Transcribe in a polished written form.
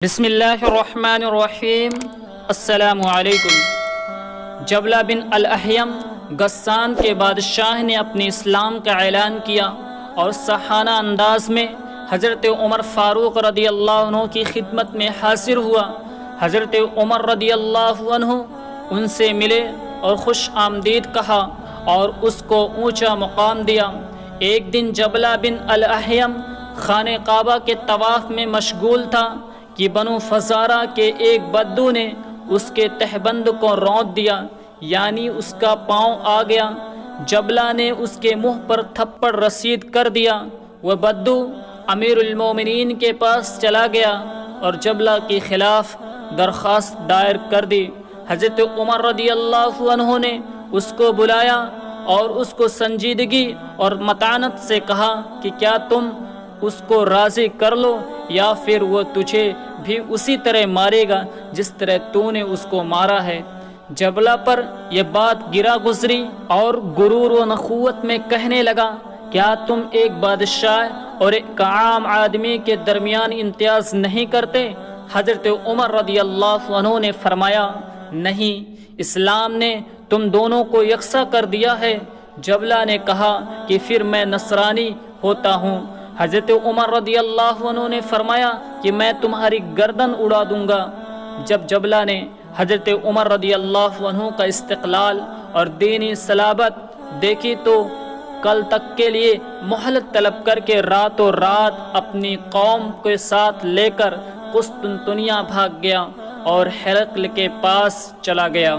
بسم اللہ الرحمن الرحیم۔ السلام علیکم۔ جبلہ بن الاحیم غسان کے بادشاہ نے اپنے اسلام کا اعلان کیا اور سحانہ انداز میں حضرت عمر فاروق رضی اللہ عنہ کی خدمت میں حاضر ہوا۔ حضرت عمر رضی اللہ عنہ ان سے ملے اور خوش آمدید کہا اور اس کو اونچا مقام دیا۔ ایک دن جبلہ بن الاحیم خانہ کعبہ کے طواف میں مشغول تھا کہ بنو فزارہ کے ایک بدو نے اس کے تہبند کو رونت دیا، یعنی اس کا پاؤں آ گیا۔ جبلہ نے اس کے منہ پر تھپڑ رسید کر دیا۔ وہ بدو امیر المومنین کے پاس چلا گیا اور جبلہ کے خلاف درخواست دائر کر دی۔ حضرت عمر رضی اللہ عنہ نے اس کو بلایا اور اس کو سنجیدگی اور متانت سے کہا کہ کیا تم اس کو راضی کر لو یا پھر وہ تجھے بھی اسی طرح مارے گا جس طرح تو نے اس کو مارا ہے۔ جبلہ پر یہ بات گرا گزری اور غرور و نخوت میں کہنے لگا، کیا تم ایک بادشاہ اور ایک عام آدمی کے درمیان امتیاز نہیں کرتے؟ حضرت عمر رضی اللہ عنہ نے فرمایا، نہیں، اسلام نے تم دونوں کو یکساں کر دیا ہے۔ جبلہ نے کہا کہ پھر میں نصرانی ہوتا ہوں۔ حضرت عمر رضی اللہ عنہ نے فرمایا کہ میں تمہاری گردن اڑا دوں گا۔ جب جبلہ نے حضرت عمر رضی اللہ عنہ کا استقلال اور دینی صلابت دیکھی تو کل تک کے لیے مہلت طلب کر کے راتوں رات اپنی قوم کے ساتھ لے کر قسطنطنیہ بھاگ گیا اور ہرقل کے پاس چلا گیا۔